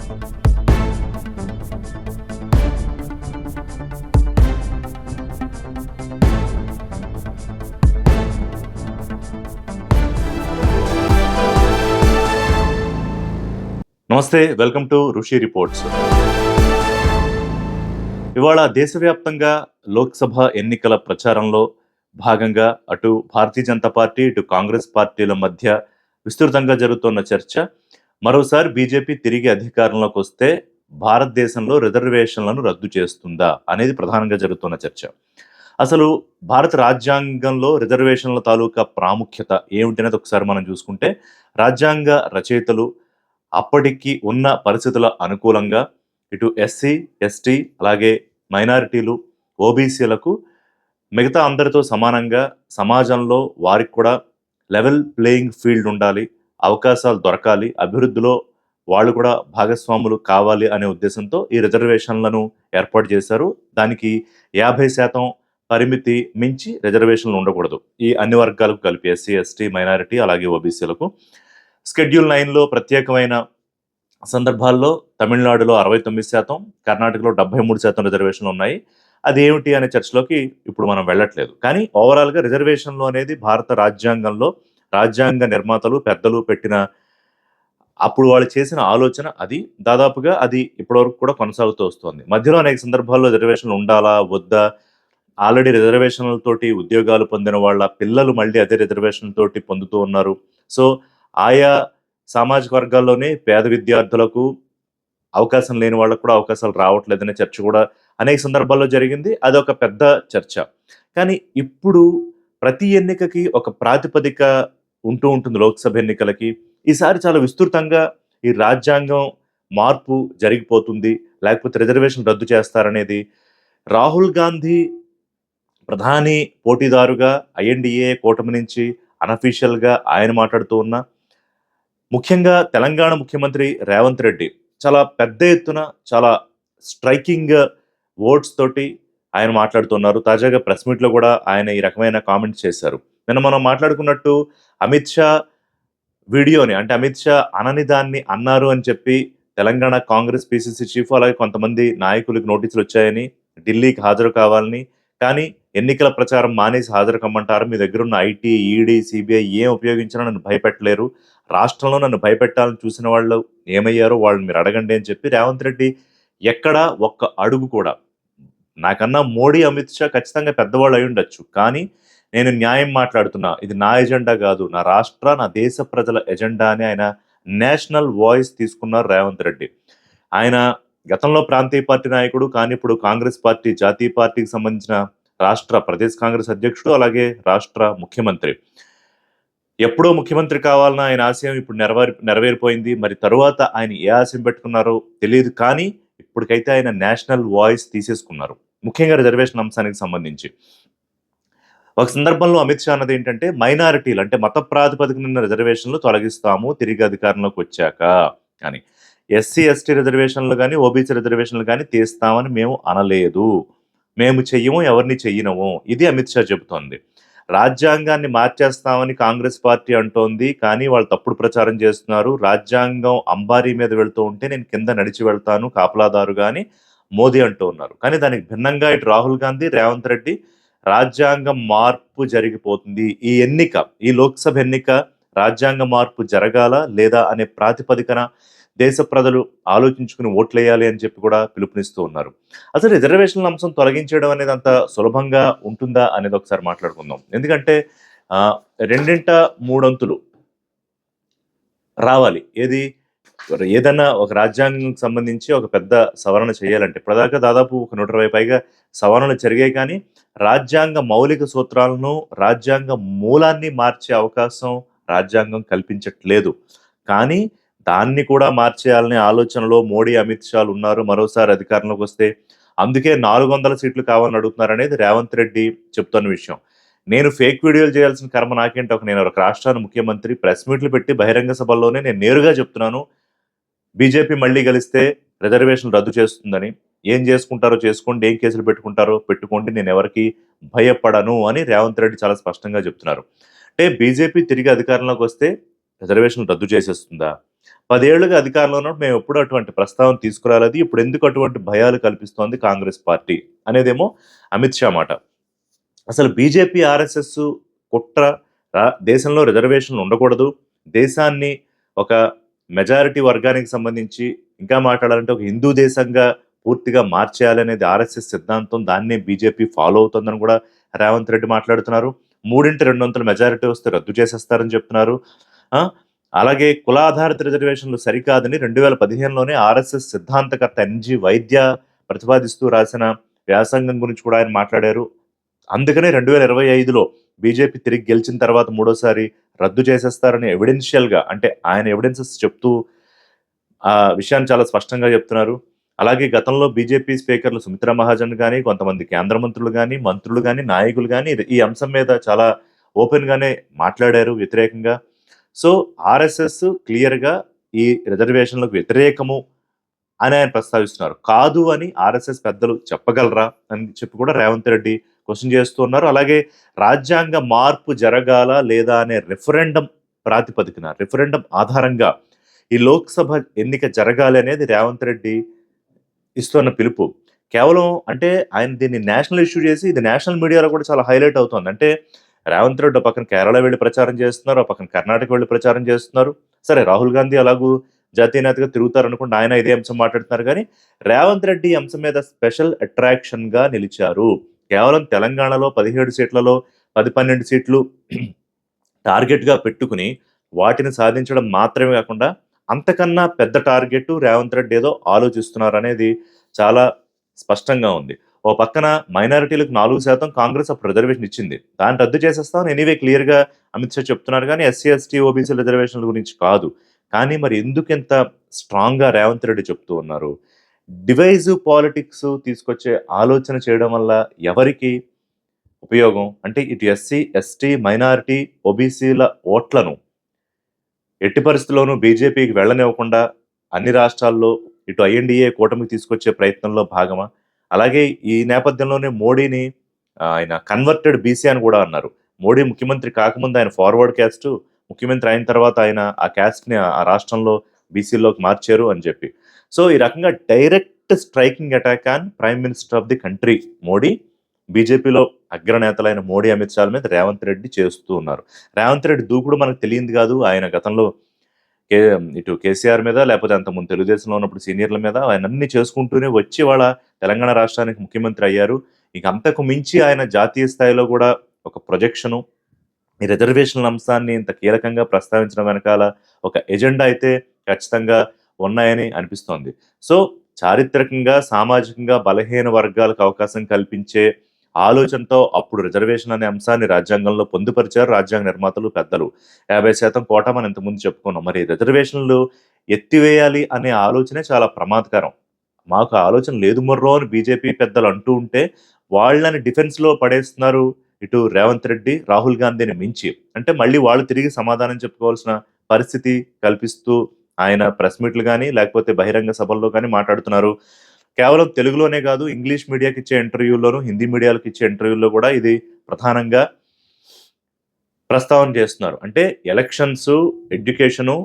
నమస్తే, welcome to ఋషి reports. ఇవాళ దేశవ్యాప్తంగా లోక్సభ ఎన్నికల ప్రచారంలో భాగంగా అటు భారతీయ జనతా పార్టీ, ఇటు కాంగ్రెస్ పార్టీల మధ్య విస్తృతంగా జరుగుతున్న చర్చ. మరోసారి బీజేపీ తిరిగి అధికారంలోకి వస్తే భారతదేశంలో రిజర్వేషన్లను రద్దు చేస్తుందా అనేది ప్రధానంగా జరుగుతున్న చర్చ. అసలు భారత రాజ్యాంగంలో రిజర్వేషన్ల తాలూకా ప్రాముఖ్యత ఏమిటనేది ఒకసారి మనం చూసుకుంటే, రాజ్యాంగ రచయితలు అప్పటికి ఉన్న పరిస్థితుల అనుకూలంగా ఇటు ఎస్సీ, ఎస్టీ అలాగే మైనారిటీలు, ఓబీసీలకు మిగతా అందరితో సమానంగా సమాజంలో వారికి కూడా లెవెల్ ప్లేయింగ్ ఫీల్డ్ ఉండాలి, అవకాశాలు దొరకాలి, అభివృద్ధిలో వాళ్ళు కూడా భాగస్వాములు కావాలి అనే ఉద్దేశంతో ఈ రిజర్వేషన్లను ఏర్పాటు చేశారు. దానికి 50% పరిమితి మించి రిజర్వేషన్లు ఉండకూడదు. ఈ అన్ని వర్గాలకు కలిపి ఎస్సీ, ఎస్టీ, మైనారిటీ అలాగే ఓబీసీలకు. షెడ్యూల్ 9లో ప్రత్యేకమైన సందర్భాల్లో తమిళనాడులో 69%, కర్ణాటకలో 73% రిజర్వేషన్లు ఉన్నాయి. అదేమిటి అనే చర్చలోకి ఇప్పుడు మనం వెళ్ళట్లేదు. కానీ ఓవరాల్‌గా రిజర్వేషన్లు అనేది భారత రాజ్యాంగంలో రాజ్యాంగ నిర్మాతలు, పెద్దలు పెట్టిన అప్పుడు వాళ్ళు చేసిన ఆలోచన అది. దాదాపుగా అది ఇప్పటివరకు కూడా కొనసాగుతూ వస్తోంది. మధ్యలో అనేక సందర్భాల్లో రిజర్వేషన్లు ఉండాలా? వద్దా? ఆల్రెడీ రిజర్వేషన్‌లతోటి ఉద్యోగాలు పొందిన వాళ్ళ పిల్లలు మళ్ళీ అదే రిజర్వేషన్‌లతోటి పొందుతూ ఉన్నారు. సో, ఆయా సామాజిక వర్గాల్లోనే పేద విద్యార్థులకు, అవకాశం లేని వాళ్ళకి కూడా అవకాశాలు రావట్లేదనే చర్చ కూడా అనేక సందర్భాల్లో జరిగింది. అదొక పెద్ద చర్చ. కానీ ఇప్పుడు ప్రతి ఎన్నికకి ఒక ప్రాతిపదిక ఉంటూ ఉంటుంది లోక్సభ ఎన్నికలకి. ఈసారి చాలా విస్తృతంగా ఈ రాజ్యాంగం మార్పు జరిగిపోతుంది, లేకపోతే రిజర్వేషన్ రద్దు చేస్తారనేది రాహుల్ గాంధీ ప్రధాని పోటీదారుగా ఐఎన్‌డీఏ కూటమి నుంచి అనఫీషియల్‌గా ఆయన మాట్లాడుతూ ఉన్నా, ముఖ్యంగా తెలంగాణ ముఖ్యమంత్రి రేవంత్ రెడ్డి చాలా పెద్ద ఎత్తున చాలా స్ట్రైకింగ్ వర్డ్స్ తోటి ఆయన మాట్లాడుతున్నారు. తాజాగా ప్రెస్ మీట్‌లో కూడా ఆయన ఈ రకమైన కామెంట్స్ చేశారు. నిన్న మనం మాట్లాడుకున్నట్టు అమిత్ షా వీడియోని, అంటే అమిత్ షా అనని దాన్ని అన్నారు అని చెప్పి తెలంగాణ కాంగ్రెస్ పీసీసీ చీఫ్ అలాగే కొంతమంది నాయకులకు నోటీసులు వచ్చాయని, ఢిల్లీకి హాజరు కావాలని, కానీ ఎన్నికల ప్రచారం మానేసి హాజరు కమ్మంటారు. మీ దగ్గరున్న ఐటీ, ఈడీ, సీబీఐ ఏం ఉపయోగించినా నన్ను భయపెట్టలేరు. రాష్ట్రంలో నన్ను భయపెట్టాలని చూసిన వాళ్ళు ఏమయ్యారో వాళ్ళని మీరు అడగండి అని చెప్పి రేవంత్ రెడ్డి ఎక్కడా ఒక్క అడుగు కూడా, నాకన్నా మోడీ, అమిత్ షా ఖచ్చితంగా పెద్దవాళ్ళు అయ్యుండొచ్చు. కానీ నేను న్యాయం మాట్లాడుతున్నా. ఇది నా ఎజెండా కాదు. నా రాష్ట్ర, నా దేశ ప్రజల ఎజెండా అని ఆయన నేషనల్ వాయిస్ తీసుకున్నారు రేవంత్ రెడ్డి. ఆయన గతంలో ప్రాంతీయ పార్టీ నాయకుడు, కానీ ఇప్పుడు కాంగ్రెస్ పార్టీ, జాతీయ పార్టీకి సంబంధించిన రాష్ట్ర ప్రదేశ్ కాంగ్రెస్ అధ్యక్షుడు, అలాగే రాష్ట్ర ముఖ్యమంత్రి. ఎప్పుడో ముఖ్యమంత్రి కావాలన్న ఆయన ఆశయం ఇప్పుడు నెరవేరిపోయింది. మరి తరువాత ఆయన ఏ ఆశయం పెట్టుకున్నారో తెలియదు. కానీ ఇప్పటికైతే ఆయన నేషనల్ వాయిస్ తీసేసుకున్నారు, ముఖ్యంగా రిజర్వేషన్ అంశానికి సంబంధించి. ఒక సందర్భంలో అమిత్ షా అన్నది ఏంటంటే, మైనారిటీలు అంటే మత ప్రాతిపదికన ఉన్న రిజర్వేషన్లు తొలగిస్తాము తిరిగి అధికారంలోకి వచ్చాక. కానీ ఎస్సీ, ఎస్టీ రిజర్వేషన్లు కానీ, ఓబీసీ రిజర్వేషన్లు కానీ తీస్తామని మేము అనలేదు. మేము చెయ్యము, ఎవరిని చెయ్యనము. ఇది అమిత్ షా చెబుతోంది. రాజ్యాంగాన్ని మార్చేస్తామని కాంగ్రెస్ పార్టీ అంటోంది. కానీ వాళ్ళు తప్పుడు ప్రచారం చేస్తున్నారు. రాజ్యాంగం అంబారీ మీద వెళ్తూ ఉంటే నేను కింద నడిచి వెళ్తాను కాపలాదారుగా అని మోదీ అంటూ ఉన్నారు. కానీ దానికి భిన్నంగా ఇటు రాహుల్ గాంధీ, రేవంత్ రెడ్డి రాజ్యాంగం మార్పు జరిగిపోతుంది, ఈ ఎన్నిక, ఈ లోక్సభ ఎన్నిక రాజ్యాంగ మార్పు జరగాల లేదా అనే ప్రాతిపదికన దేశ ప్రజలు ఆలోచించుకుని ఓట్లేయాలి అని చెప్పి కూడా పిలుపునిస్తూ ఉన్నారు. అసలు రిజర్వేషన్ల అంశం తొలగించడం అనేది అంత సులభంగా ఉంటుందా అనేది ఒకసారి మాట్లాడుకుందాం. ఎందుకంటే రెండింట మూడొంతులు రావాలి. ఏదన్నా ఒక రాజ్యాంగంకి సంబంధించి ఒక పెద్ద సవరణ చేయాలంటే ఇప్పటిదాకా దాదాపు ఒక 120 పైగా సవరణలు జరిగాయి. కానీ రాజ్యాంగ మౌలిక సూత్రాలను, రాజ్యాంగ మూలాన్ని మార్చే అవకాశం రాజ్యాంగం కల్పించట్లేదు. కానీ దాన్ని కూడా మార్చేయాలనే ఆలోచనలో మోడీ, అమిత్ షాలు ఉన్నారు. మరోసారి అధికారంలోకి వస్తే అందుకే 400 సీట్లు కావాలని అడుగుతున్నారనేది రేవంత్ రెడ్డి చెప్తున్న విషయం. నేను ఫేక్ వీడియోలు చేయాల్సిన కర్మ నాకేంటి? నేను ఒక రాష్ట్రానికి ముఖ్యమంత్రి, ప్రెస్ మీట్లు పెట్టి బహిరంగ సభల్లోనే నేను నేరుగా చెప్తున్నాను, బీజేపీ మళ్ళీ గెలిస్తే రిజర్వేషన్లు రద్దు చేస్తుందని. ఏం చేసుకుంటారో చేసుకోండి, ఏం కేసులు పెట్టుకుంటారో పెట్టుకోండి, నేను ఎవరికి భయపడను అని రేవంత్ రెడ్డి చాలా స్పష్టంగా చెప్తున్నారు. అంటే బీజేపీ తిరిగి అధికారంలోకి వస్తే రిజర్వేషన్లు రద్దు చేసేస్తుందా? 10 ఏళ్లుగా అధికారంలో ఉన్నప్పుడు మేము ఎప్పుడూ అటువంటి ప్రస్తావన తీసుకురాలేదు. ఇప్పుడు ఎందుకు అటువంటి భయాలు కల్పిస్తోంది కాంగ్రెస్ పార్టీ అనేదేమో అమిత్ షా మాట. అసలు బీజేపీ, ఆర్ఎస్ఎస్ కుట్ర దేశంలో రిజర్వేషన్లు ఉండకూడదు. దేశాన్ని ఒక మెజారిటీ వర్గానికి సంబంధించి ఇంకా మాట్లాడాలంటే ఒక హిందూ దేశంగా పూర్తిగా మార్చేయాలనేది ఆర్ఎస్ఎస్ సిద్ధాంతం. దాన్నే బీజేపీ ఫాలో అవుతుందని కూడా రేవంత్ రెడ్డి మాట్లాడుతున్నారు. 2/3 మెజారిటీ వస్తే రద్దు చేసేస్తారని చెప్తున్నారు. ఆ! అలాగే కులాధారిత రిజర్వేషన్లు సరికాదని 2015లోనే ఆర్ఎస్ఎస్ సిద్ధాంతకర్త ఎన్‌జీ వైద్య ప్రతిపాదిస్తూ రాసిన వ్యాసంగం గురించి కూడా ఆయన మాట్లాడారు. అందుకనే 2025లో బీజేపీ తిరిగి గెలిచిన తర్వాత మూడోసారి రద్దు చేసేస్తారని ఎవిడెన్షియల్‌గా అంటే ఆయన ఎవిడెన్సెస్ చెప్తూ ఆ విషయాన్ని చాలా స్పష్టంగా చెప్తున్నారు. అలాగే గతంలో బీజేపీ స్పీకర్లు సుమిత్రా మహాజన్ గాని, కొంతమంది కేంద్ర మంత్రులు గాని, మంత్రులు గాని, నాయకులు గాని ఈ అంశం మీద చాలా ఓపెన్‌గానే మాట్లాడారు వ్యతిరేకంగా. సో, ఆర్ఎస్ఎస్ క్లియర్‌గా ఈ రిజర్వేషన్‌లకు వ్యతిరేకము అని ఆయన ప్రస్తావిస్తున్నారు. కాదు అని ఆర్ఎస్ఎస్ పెద్దలు చెప్పగలరా? అని చెప్పి కూడా రేవంత్ రెడ్డి క్వెషన్ చేస్తూ ఉన్నారు. అలాగే రాజ్యాంగ మార్పు జరగాలా? లేదా? అనే రిఫరెండం ఆధారంగా ఈ లోక్‌సభ ఎన్నిక జరగాలి అనేది రేవంత్ రెడ్డి ఇస్తున్న పిలుపు. కేవలం అంటే ఆయన దీన్ని నేషనల్ ఇష్యూ చేసి ఇది నేషనల్ మీడియాలో కూడా చాలా హైలైట్ అవుతోంది. అంటే రేవంత్ రెడ్డి ఓ పక్కన కేరళ వెళ్లి ప్రచారం చేస్తున్నారు. ఓ పక్కన కర్ణాటక వెళ్లి ప్రచారం చేస్తున్నారు. సరే రాహుల్ గాంధీ ఎలాగూ జాతీయ నేతగా తిరుగుతారనుకుంటే ఆయన ఇదే అంశం మాట్లాడుతున్నారు గానీ, రేవంత్ రెడ్డి ఈ అంశం మీద స్పెషల్ అట్రాక్షన్‌గా నిలిచారు. కేవలం తెలంగాణలో 17 సీట్లలో 10, 12 సీట్లు టార్గెట్‌గా పెట్టుకుని వాటిని సాధించడం మాత్రమే కాకుండా అంతకన్నా పెద్ద టార్గెట్ రేవంత్ రెడ్డి ఏదో ఆలోచిస్తున్నారనేది చాలా స్పష్టంగా ఉంది. ఓ పక్కన మైనారిటీలకు 4% కాంగ్రెస్ అప్పుడు రిజర్వేషన్ ఇచ్చింది. దాన్ని రద్దు చేసేస్తామని ఎనీవే క్లియర్‌గా అమిత్ షా చెప్తున్నారు గానీ ఎస్సీ, ఎస్టీ, ఓబీసీ రిజర్వేషన్ల గురించి కాదు. కానీ మరి ఎందుకింత స్ట్రాంగ్‌గా రేవంత్ రెడ్డి చెప్తూ ఉన్నారు? డివైజివ్ పాలిటిక్స్ తీసుకొచ్చే ఆలోచన చేయడం వల్ల ఎవరికి ఉపయోగం? అంటే ఇటు ఎస్సీ, ఎస్టీ, మైనారిటీ, ఓబీసీల ఓట్లను ఎట్టి పరిస్థితుల్లోనూ బీజేపీకి వెళ్ళనివ్వకుండా అన్ని రాష్ట్రాల్లో ఇటు ఐఎన్‌డీఏ కూటమికి తీసుకొచ్చే ప్రయత్నంలో భాగమా? అలాగే ఈ నేపథ్యంలోనే మోడీని ఆయన కన్వర్టెడ్ బీసీ అని కూడా అన్నారు. మోడీ ముఖ్యమంత్రి కాకముందు ఆయన ఫార్వర్డ్ క్యాస్ట్, ముఖ్యమంత్రి అయిన తర్వాత ఆయన ఆ క్యాస్ట్‌ని ఆ రాష్ట్రంలో బీసీలోకి మార్చారు అని చెప్పి. సో, ఈ రకంగా direct striking attack on prime minister of the country Modi, బీజేపీలో అగ్రనేతలైన మోడీ, అమిత్ షాల మీద రేవంత్ రెడ్డి చేస్తూ ఉన్నారు. రేవంత్ రెడ్డి దూకుడు మనకు తెలియంది కాదు. ఆయన గతంలో కే ఇటు కేసీఆర్ మీద లేకపోతే అంతకుముందు తెలుగుదేశంలో ఉన్నప్పుడు సీనియర్ల మీద ఆయనన్నీ చేసుకుంటూనే వచ్చి ఇవాళ తెలంగాణ రాష్ట్రానికి ముఖ్యమంత్రి అయ్యారు. ఇక అంతకు మించి ఆయన జాతీయ స్థాయిలో కూడా ఒక ప్రొజెక్షను, ఈ రిజర్వేషన్‌ల అంశాన్ని ఇంత కీలకంగా ప్రస్తావించడం వెనకాల ఒక ఎజెండా అయితే ఖచ్చితంగా ఉన్నాయని అనిపిస్తోంది. సో, చారిత్రకంగా, సామాజికంగా బలహీన వర్గాలకు అవకాశం కల్పించే ఆలోచనతో అప్పుడు రిజర్వేషన్ అనే అంశాన్ని రాజ్యాంగంలో పొందుపరిచారు రాజ్యాంగ నిర్మాతలు, పెద్దలు. 50% కోటా మనం ఇంతకుముందు చెప్పుకున్నాం. మరి రిజర్వేషన్‌లు ఎత్తివేయాలి అనే ఆలోచనే చాలా ప్రమాదకరం. మాకు ఆ ఆలోచన లేదు మొర్రో అని బీజేపీ పెద్దలు అంటూ ఉంటే, వాళ్ళని డిఫెన్స్‌లో పడేస్తున్నారు ఇటు రేవంత్ రెడ్డి, రాహుల్ గాంధీని మించి. అంటే మళ్ళీ వాళ్ళు తిరిగి సమాధానం చెప్పుకోవాల్సిన పరిస్థితి కల్పిస్తూ ఆయన ప్రెస్ మీట్‌లు గాని, లేకపోతే బహిరంగ సభల్లో గాని మాట్లాడుతున్నారు. కేవలం తెలుగులోనే కాదు, ఇంగ్లీష్ మీడియాకిచ్చే ఇంటర్వ్యూల్లోను, హిందీ మీడియాలకిచ్చే ఇంటర్వ్యూల్లో కూడా ఇది ప్రధానంగా ప్రస్తావన చేస్తున్నారు. అంటే ఎలక్షన్సు, ఎడ్యుకేషను,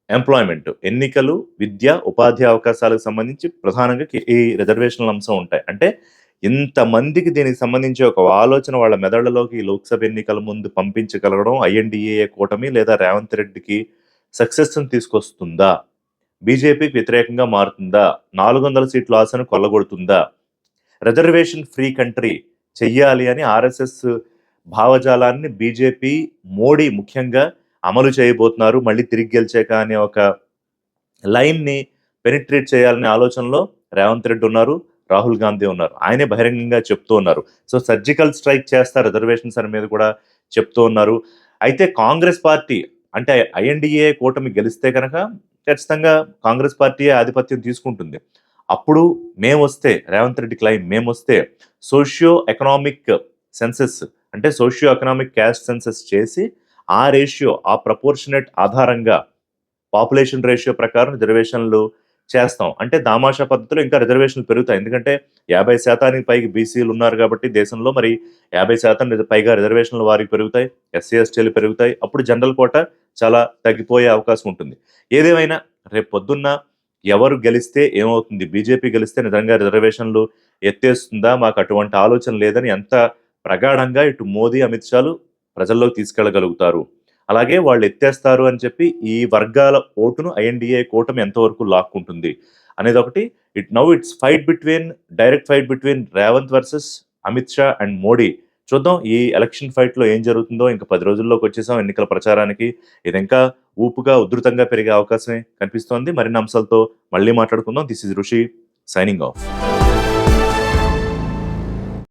ఎంప్లాయ్‌మెంట్, ఎన్నికలు, విద్య, ఉపాధి అవకాశాలకు సంబంధించి ప్రధానంగా ఈ రిజర్వేషన్‌ల అంశం ఉంటాయి. అంటే ఇంతమందికి దీనికి సంబంధించి ఒక ఆలోచన వాళ్ళ మెదళ్లలోకి ఈ లోక్‌సభ ఎన్నికల ముందు పంపించగలగడం ఐఎన్‌డీఏ కూటమి లేదా రేవంత్ రెడ్డికి సక్సెస్‌ని తీసుకొస్తుందా? బీజేపీకి వ్యతిరేకంగా మారుతుందా? 400 సీట్ల ఆశను కొల్లగొడుతుందా? రిజర్వేషన్ ఫ్రీ కంట్రీ చెయ్యాలి అని ఆర్ఎస్ఎస్ భావజాలాన్ని బీజేపీ, మోడీ ముఖ్యంగా అమలు చేయబోతున్నారు. మళ్ళీ తిరిగి గెలిచాక అనే ఒక లైన్‌ని పెనిట్రేట్ చేయాలనే ఆలోచనలో రేవంత్ రెడ్డి ఉన్నారు. రాహుల్ గాంధీ ఉన్నారు. ఆయనే బహిరంగంగా చెప్తూ ఉన్నారు. సో, సర్జికల్ స్ట్రైక్ చేస్తా రిజర్వేషన్స్ అని మీద కూడా చెప్తూ ఉన్నారు. అయితే కాంగ్రెస్ పార్టీ అంటే ఐఎన్‌డీఏ కూటమి గెలిస్తే గనక ఖచ్చితంగా కాంగ్రెస్ పార్టీయే ఆధిపత్యం తీసుకుంటుంది. అప్పుడు మేమొస్తే రేవంత్ రెడ్డి క్లెయిమ్ మేమొస్తే సోషియో ఎకనామిక్ సెన్సస్ అంటే సోషియో ఎకనామిక్ క్యాస్ట్ సెన్సస్ చేసి ఆ రేషియో, ఆ ప్రపోర్షనేట్ ఆధారంగా పాపులేషన్ రేషియో ప్రకారం రిజర్వేషన్‌లు చేస్తాం. అంటే దామాషా పద్ధతిలో ఇంకా రిజర్వేషన్‌లు పెరుగుతాయి. ఎందుకంటే 50% పైగా బీసీలు ఉన్నారు కాబట్టి దేశంలో మరి 50% పైగా రిజర్వేషన్‌లు వారికి పెరుగుతాయి. ఎస్సీ, ఎస్టీలు పెరుగుతాయి. అప్పుడు జనరల్ కోటా చాలా తగ్గిపోయే అవకాశం ఉంటుంది. ఏదేమైనా రేపు పొద్దున్న ఎవరు గెలిస్తే ఏమవుతుంది? బీజేపీ గెలిస్తే నిజంగా రిజర్వేషన్‌లు ఎత్తేస్తుందా? మాకు అటువంటి ఆలోచన లేదని ఎంత ప్రగాఢంగా ఇటు మోదీ, అమిత్ షాలు ప్రజల్లోకి తీసుకెళ్ళగలుగుతారు. అలాగే వాళ్ళు ఎత్తేస్తారు అని చెప్పి ఈ వర్గాల ఓటును ఐఎన్‌డీఏ కూటమి ఎంతవరకు లాక్కుంటుంది అనేదొకటి. It's direct fight between Revanth versus Amit Shah and Modi. చూద్దాం ఈ ఎలక్షన్ ఫైట్‌లో ఏం జరుగుతుందో. ఇంకా 10 రోజుల్లోకొచ్చేసాం ఎన్నికల ప్రచారానికి. ఇదింకా ఊపుగా, ఉధృతంగా పెరిగే అవకాశమే కనిపిస్తోంది. మరిన్ని అంశాలతో మళ్ళీ మాట్లాడుకుందాం. This is Rishi signing off.